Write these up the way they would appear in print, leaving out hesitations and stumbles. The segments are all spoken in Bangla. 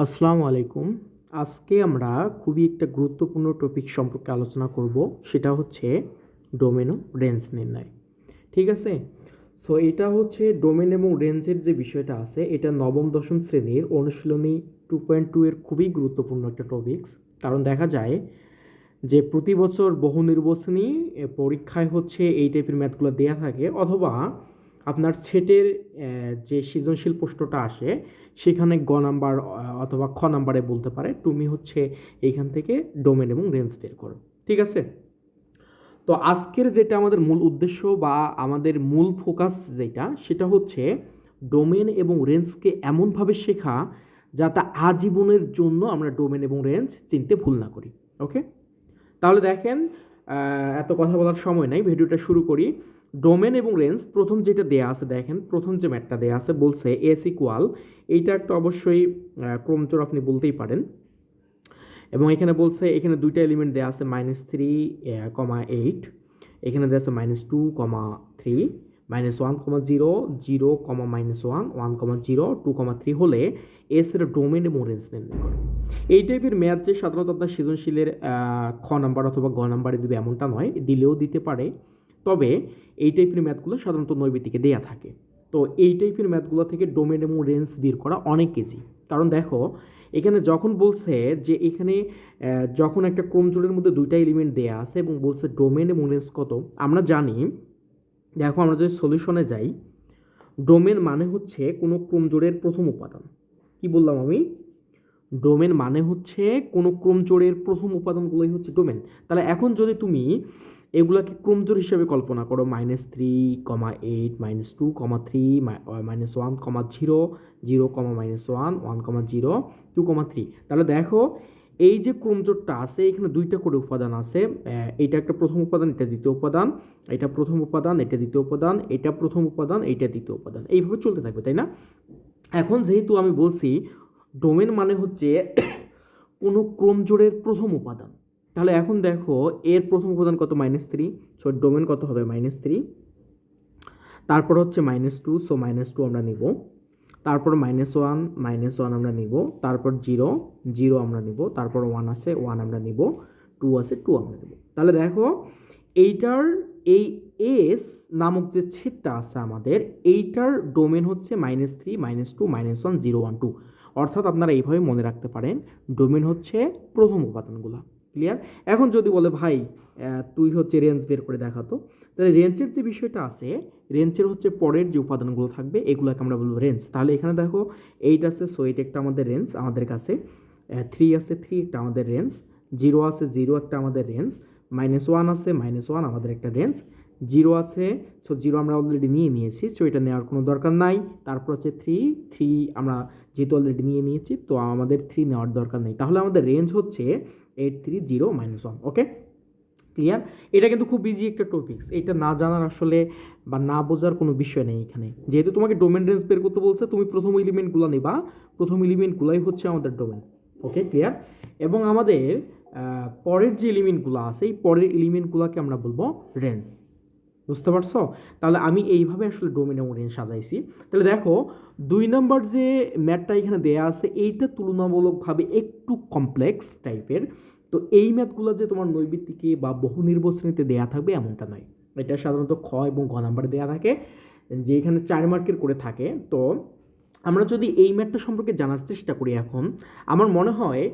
আসসালামু আলাইকুম। আজকে আমরা খুবই একটা গুরুত্বপূর্ণ টপিক সম্পর্কে আলোচনা করব। সেটা হচ্ছে ডোমেন ও রেঞ্জ নির্ণয়। ঠিক আছে? সো এটা হচ্ছে ডোমেন এবং রেঞ্জের যে বিষয়টা আছে, এটা নবম দশম শ্রেণীর অনুশীলনী 2.2 এর খুবই গুরুত্বপূর্ণ একটা টপিকস। কারণ দেখা যায় যে প্রতি বছর বহু নির্বাচনী পরীক্ষায় হচ্ছে এই টাইপের ম্যাথগুলো দেয়া থাকে, অথবা আপনার সেটের যে সৃজনশীল প্রশ্নটা আসে সেখানে গ নাম্বার অথবা খ নাম্বারে বলতে পারে তুমি হচ্ছে এইখান থেকে ডোমেন এবং রেঞ্জ বের করো। ঠিক আছে? তো আজকের যেটা আমাদের মূল উদ্দেশ্য বা আমাদের মূল ফোকাস যেটা, সেটা হচ্ছে ডোমেন এবং রেঞ্জকে এমনভাবে শেখা যাতে আজীবনের জন্য আমরা ডোমেন এবং রেঞ্জ চিনতে ভুল না করি। ওকে? তাহলে দেখেন, এত কথা বলার সময় নাই, ভিডিওটা শুরু করি। ডোমেন এবং রেঞ্জ প্রথম যেটা দেয়া আছে, দেখেন প্রথম যে ম্যাথটা দেয়া আছে বলছে এস ইকুয়াল, এইটা একটা অবশ্যই ক্রমচোর আপনি বলতেই পারেন। এবং এখানে বলছে এখানে দুইটা এলিমেন্ট দেওয়া আছে -3, 8, এখানে দেওয়া আছে -2, 3, -1, 0, 0, -1, 1, 0, 2, 3 হলে এস এর ডোমেন এবং রেঞ্জ নির্ণয় করে। এই টাইপের ম্যাথ যে সাধারণত আপনার সৃজনশীলের খ নাম্বার অথবা গ নাম্বারে দিবে এমনটা নয়, দিলেও দিতে পারে। তবে এই টাইপের ম্যাথগুলো সাধারণত নৈবেতিকে দেয়া থাকে। তো এই টাইপের ম্যাথগুলো থেকে ডোমেন এবং রেঞ্জ বের করা অনেক ইজি। কারণ দেখো, এখানে যখন বলছে যে এখানে যখন একটা ক্রমজোড়ের মধ্যে দুইটা এলিমেন্ট দেয়া আছে এবং বলছে ডোমেন এবং রেঞ্জ কত, আমরা জানি, দেখো আমরা যদি সলিউশনে যাই, ডোমেন মানে হচ্ছে কোনো ক্রমজোড়ের প্রথম উপাদান। কি বললাম আমি? ডোমেন মানে হচ্ছে কোনো ক্রমজোড়ের প্রথম উপাদানগুলোই হচ্ছে ডোমেন। তাহলে এখন যদি তুমি এগুলাকে ক্রমজোড় হিসেবে কল্পনা করো, -3, 8, -2, 3, -1, 0, 0, -1, 1, 0, 2, 3, তাহলে দেখো এই যে ক্রমজোড়টা আছে এখানে দুইটা করে উপাদান আছে। এটা একটা প্রথম উপাদান, এটা দ্বিতীয় উপাদান, এটা প্রথম উপাদান, এটা দ্বিতীয় উপাদান, এটা প্রথম উপাদান, এটা দ্বিতীয় উপাদান, এইভাবে চলতে থাকবে, তাই না? এখন যেহেতু আমি বলছি ডোমেন মানে হচ্ছে কোনো ক্রমজোড়ের প্রথম উপাদান, তাহলে এখন দেখো এর প্রথম উপাদান কত? -3, সো ডোমেন কত হবে? -3। তারপর হচ্ছে -2, সো -2 আমরা নিব। তারপর -1, -1 আমরা নিব। তারপর 0, 0 আমরা নিব। তারপর 1 আছে, 1 আমরা নিব। 2 আছে, 2 আমরা নিব। তাহলে দেখো এইটার এই এস নামক যে ছেদটা আছে আমাদের, এইটার ডোমেন হচ্ছে -3, -2, -1, 0, 1, 2। অর্থাৎ আপনারা এইভাবে মনে রাখতে পারেন, ডোমেন হচ্ছে প্রথম উপাদানগুলো। ক্লিয়ার? এখন যদি বলে ভাই তুই হচ্ছে রেঞ্জ বের করে দেখাতো, তাহলে রেঞ্জের যে বিষয়টা আছে, রেঞ্জের হচ্ছে পরের যে উপাদানগুলো থাকবে এগুলোকে আমরা বলবো রেঞ্জ। তাহলে এখানে দেখো 8 আছে, সো এটা একটা আমাদের রেঞ্জ আমাদের কাছে। 3 আছে, 3 একটা আমাদের রেঞ্জ। 0 আছে, 0 একটা আমাদের রেঞ্জ। -1 আছে, -1 আমাদের একটা রেঞ্জ। 0 আছে, সো 0 আমরা অলরেডি নিয়ে নিয়েছি, সো এটা নেওয়ার কোনো দরকার নাই। তারপর হচ্ছে 3, 3 আমরা যেহেতু অলরেডি নিয়ে নিয়েছি, তো আমাদের 3 নেওয়ার দরকার নেই। তাহলে আমাদের রেঞ্জ হচ্ছে 8, 3, 0, -1। ওকে? ক্লিয়ার? এটা কিন্তু খুব ইজি একটা টপিকস, এটা না জানার আসলে বা না বোঝার কোনো বিষয় নেই এখানে। যেহেতু তোমাকে ডোমেন রেঞ্জ বের করতে বলছে, তুমি প্রথম এলিমেন্টগুলো নিবা, প্রথম এলিমেন্টগুলাই হচ্ছে আমাদের ডোমেন। ওকে? ক্লিয়ার? এবং আমাদের পরের যে এলিমেন্টগুলো আছে এই পরের এলিমেন্টগুলোকে আমরা বলবো রেঞ্জ। বুঝতে পারছো? তাহলে আমি এইভাবে আসলে ডোমেন এবং রেঞ্জ সাজাইছি। তাহলে দেখো 2 নম্বর যে ম্যাথটা এখানে দেয়া আছে এইটা তুলনামূলকভাবে একটু কমপ্লেক্স টাইপের। তো এই ম্যাথগুলো যে তোমার নৈবিত্তিকে বা বহু নির্বাচনীতে দেয়া থাকবে এমনটা নয়। এটা সাধারণত খ এবং ঘ নাম্বারে দেয়া থাকে, যে এখানে 4 মার্কের করে থাকে। তো আমরা যদি এই ম্যাথটা সম্পর্কে জানার চেষ্টা করি এখন, আমার মনে হয়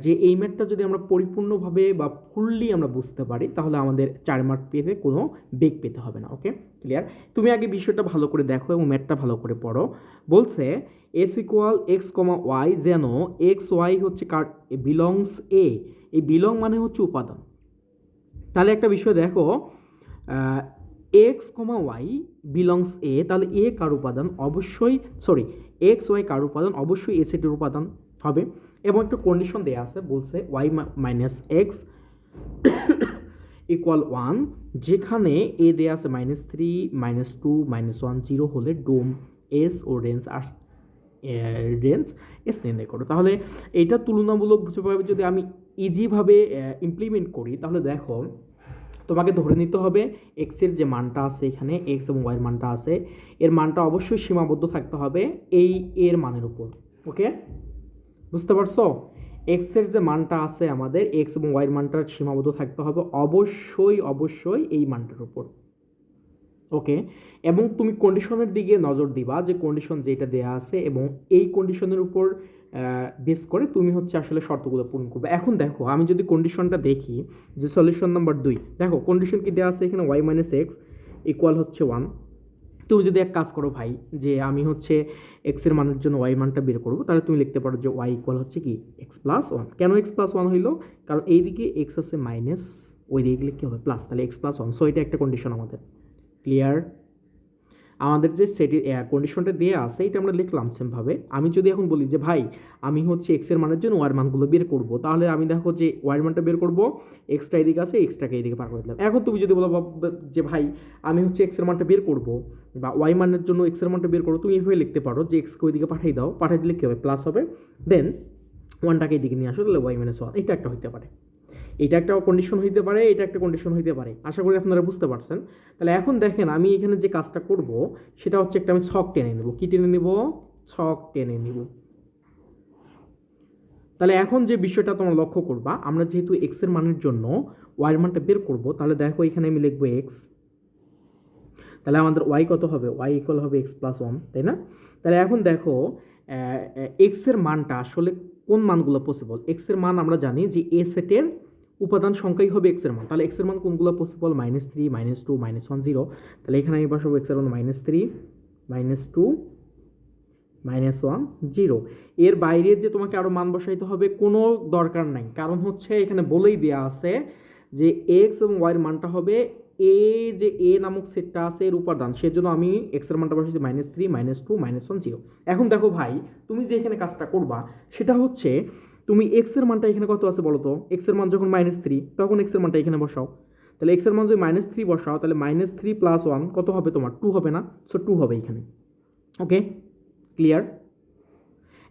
যে এই ম্যাথটা যদি আমরা পরিপূর্ণভাবে বা ফুললি আমরা বুঝতে পারি, তাহলে আমাদের 4 মার্ক পেতে কোনো বেগ পেতে হবে না। ওকে? ক্লিয়ার? তুমি আগে বিষয়টা ভালো করে দেখো এবং ম্যাথটা ভালো করে পড়ো। বলছে এস ইকুয়াল এক্স কমা ওয়াই, যেন এক্স ওয়াই হচ্ছে কার বিলংস এ। এই বিলং মানে হচ্ছে উপাদান। তাহলে একটা বিষয় দেখো, এক্স কমা ওয়াই বিলংস এ, তাহলে এ কার উপাদান? অবশ্যই, সরি, এক্স ওয়াই কার উপাদান? অবশ্যই এ সেটের উপাদান হবে। এবং একটা কন্ডিশন দেওয়া আছে, বলছে ওয়াই মাইনাস এক্স ইকুয়াল 1, যেখানে এ দেওয়া আছে -3, -2, -1, 0 হলে ডোম এস ও রেঞ্জ রেঞ্জ এস নির্ণয় করো। তাহলে এটা তুলনামূলকভাবে যদি আমি ইজিভাবে ইমপ্লিমেন্ট করি, তাহলে দেখো তোমাকে ধরে নিতে হবে এক্সের যে মানটা আছে এখানে, এক্স এবং ওয়াইয়ের মানটা আছে, এর মানটা অবশ্যই সীমাবদ্ধ থাকতে হবে এই এর মানের উপর। ওকে? বুঝতে পারছো? এক্স এর যে মানটা আছে আমাদের, এক্স এবং ওয়াইয়ের মানটার সীমাবদ্ধ থাকতে হবে অবশ্যই অবশ্যই এই মানটার উপর। ওকে, এবং তুমি কন্ডিশনের দিকে নজর দিবা যে কন্ডিশন যেটা দেয়া আছে এবং এই কন্ডিশনের উপর বেস করে তুমি হচ্ছে আসলে শর্তগুলো পূরণ করবে। এখন দেখো আমি যদি কন্ডিশনটা দেখি, যে সলিউশন নাম্বার 2, দেখো কন্ডিশন কি দেওয়া আছে এখানে, ওয়াই মাইনাস এক্স ইকুয়াল হচ্ছে 1। তুমি যদি এক কাজ করো ভাই, যে আমি হচ্ছে এক্স এর মানের জন্য ওয়াই মানটা বের করবো, তাহলে তুমি লিখতে পারো যে ওয়াই ইকুয়াল হচ্ছে কি এক্স প্লাস ওয়ান। কেন এক্স প্লাস ওয়ান হইলো? কারণ এইদিকে এক্স আছে মাইনাস, ওই দিকে গেলে কি হবে প্লাস, তাহলে এক্স প্লাস ওয়ান। সো এটা একটা কন্ডিশন আমাদের ক্লিয়ার। আমাদের যে সেটি কন্ডিশনটা দিয়ে আছে এটা আমরা লিখলাম সেমভাবে। আমি যদি এখন বলি যে ভাই আমি হচ্ছে এক্স এর মানের জন্য ওয়ার মানগুলো বের করব, তাহলে আমি দেখো যে ওয়ার মানটা বের করব, এক্সটা এদিকে আছে, এক্সটাকে এদিকে পার করে দিলাম। এখন তুমি যদি বলো যে ভাই আমি হচ্ছে এক্স এর মানটা বের করব বা ওয়াই মানের জন্য এক্স এর মানটা বের করবো, তুমি এইভাবে লিখতে পারো যে এক্সকে ওইদিকে পাঠিয়ে দাও, পাঠিয়ে দিলে কী হবে প্লাস হবে, দেন ওয়ানটাকে এদিকে নিয়ে আসো, তাহলে ওয়াই মাইনাস ওয়ান। এটা একটা হইতে পারে, এটা একটা কন্ডিশন হইতে পারে, এটা একটা কন্ডিশন হইতে পারে। আশা করি আপনারা বুঝতে পারছেন। তাহলে এখন দেখেন আমি এখানে যে কাজটা করব সেটা হচ্ছে একটা আমি ছক টেনে নেব। কি টেনে নেব? ছক টেনে নেব। তাহলে এখন যে বিষয়টা তোমরা লক্ষ্য করবা, আমরা যেহেতু এক্স এর মানের জন্য ওয়াই এর মানটা বের করব, তাহলে দেখো এখানে আমি লিখবো এক্স, তাহলে আমাদের ওয়াই কত হবে? ওয়াই ইকুয়াল হবে এক্স প্লাস ওয়ান, তাই না? তাহলে এখন দেখো এক্স এর মানটা আসলে কোন মানগুলো পসিবল। এক্স এর মান আমরা জানি যে এ সেটের উপাদান সংখ্যাই হবে এক্স এর মান। তাহলে এক্স এর মান কোনগুলো পসিবল? -3, -2, -1, 0। তাহলে এখানে আমি বসাবো এক্স এর মান -3, -2, -1, 0। এর বাইরে যে তোমাকে আরো মান বসাইতে হবে কোনো দরকার নাই, কারণ হচ্ছে এখানে বলেই দেয়া আছে যে এক্স এবং ওয়াই এর মানটা হবে এ, যে এ নামক সেটটা আছে এর উপাদান, সেজন্য আমি এক্স এর মানটা বসাইছি -3, -2, -1, 0। এখন দেখো ভাই তুমি যে এখানে কাজটা করবা সেটা হচ্ছে তুমি এক্স এর মানটা এখানে কত আছে বলো তো? এক্স এর মান যখন -3, তখন এক্স এর মানটা এখানে বসাও। তাহলে এক্স এর মান যদি -3 বসাও, তাহলে -3 + 1 কত হবে তোমার? 2 হবে না? সো 2 হবে এখানে। ওকে, ক্লিয়ার।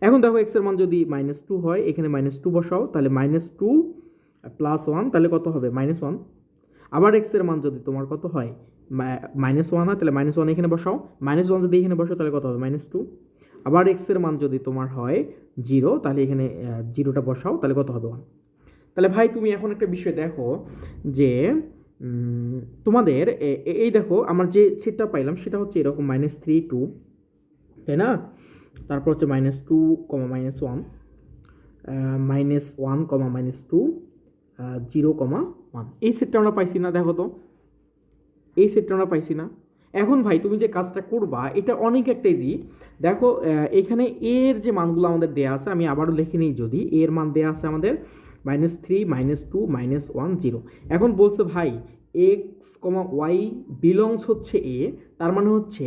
এখন দেখো এক্স এর মান যদি -2 হয়, এখানে -2 বসাও, তাহলে -2 + 1 তাহলে কত হবে? -1। আবার এক্স এর মান যদি তোমার কত হয়? -1 হয়, তাহলে -1 এখানে বসাও। -1 যদি এখানে বসাও তাহলে কত হবে? -2। আবার এক্স এর মান যদি তোমার হয় 0, তাহলে এখানে 0টা বসাও, তাহলে কত হবে? 1। তাহলে ভাই তুমি এখন একটা বিষয় দেখো যে তোমাদের এই দেখো আমার যে সেটটা পাইলাম সেটা হচ্ছে এরকম -3, 2, তাই না? তারপর হচ্ছে -2, -1, -1, -2, 0, 1। এই সেটটা আমরা পাইছি না? দেখো তো এই সেটটা আমরা পাইছি না? এখন ভাই তুমি যে কাজটা করবা এটা অনেক একটা ইজি। দেখো এখানে এর যে মানগুলো আমাদের দেয়া আছে, আমি আবারও লিখে নিই, যদি এর মান দেয়া আছে আমাদের -3, -2, -1, 0। এখন বলছে ভাই এক্স ওয়াই বিলংস হচ্ছে এ, তার মানে হচ্ছে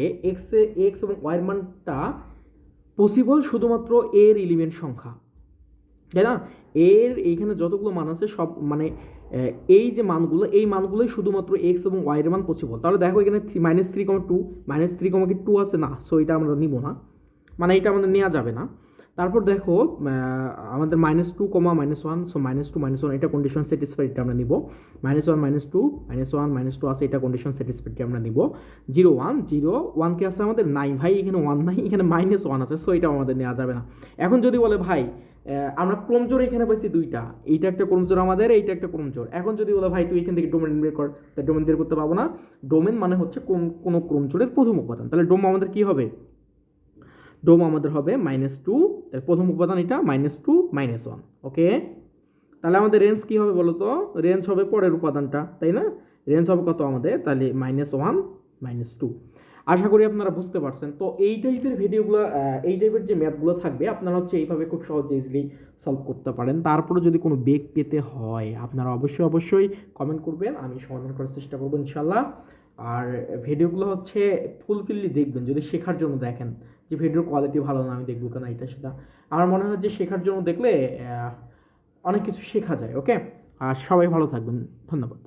এক্স এবং ওয়াইয়ের মানটা পসিবল শুধুমাত্র এর এলিমেন্ট সংখ্যা, তাই না? এর এইখানে যতগুলো মান আছে সব মানে এই যে মানগুলো, এই মানগুলোই শুধুমাত্র এক্স এবং ওয়াই এর মান পসিবল। তাহলে দেখো এখানে -3, 2, -3, আছে না? সো এটা আমরা নিব না, মানে এটা আমাদের নেওয়া যাবে না। তারপর দেখো আমাদের -2, -1, সো -2, -1 এটা কন্ডিশন স্যাটিসফাইড, এটা আমরা নিব। -1, -2, -1, -2 আছে, এটা কন্ডিশন স্যাটিসফাইড, আমরা নিব। 0, 1, 0, 1 কে আছে আমাদের নাই ভাই, এখানে 1 নাই, এখানে -1 আছে, সো এটা আমাদের নেওয়া যাবে না। এখন যদি বলে ভাই আমরা ক্রমজোর এখানে পাইছি দুইটা, এইটা একটা ক্রমজোর আমাদের, এইটা একটা ক্রমজোর। এখন যদি বলে ভাই তুই এখান থেকে ডোমেন বের কর, তাই ডোমেন বের করতে পারবো না। ডোমেন মানে হচ্ছে কোন ক্রমজোরের প্রথম উপাদান। তাহলে ডোম আমাদের কি হবে? ডোম আমাদের হবে -2, তার প্রথম উপাদান এটা, -2, -1। ওকে, তাহলে আমাদের রেঞ্জ কি হবে বলো তো? রেঞ্জ হবে পরের উপাদানটা, তাই না? রেঞ্জ হবে কত আমাদের? তাহলে -1, -2। আশা করি আপনারা বুঝতে পারছেন। তো এই টাইপের ভিডিওগুলো, এই টাইপের যে ম্যাথগুলো থাকবে আপনারা হচ্ছে এইভাবে খুব সহজে ইজিলি সলভ করতে পারেন। তারপরে যদি কোনো বেগ পেতে হয় আপনারা অবশ্যই অবশ্যই কমেন্ট করবেন, আমি সমাধান করার চেষ্টা করবো ইনশাল্লাহ। আর ভিডিওগুলো হচ্ছে ফুলফিললি দেখবেন, যদি শেখার জন্য দেখেন, যে ভিডিওর কোয়ালিটি ভালো না আমি দেখবো কেন, এটা সেটা আমার মনে হয় যে শেখার জন্য দেখলে অনেক কিছু শেখা যায়। ওকে, আর সবাই ভালো থাকবেন, ধন্যবাদ।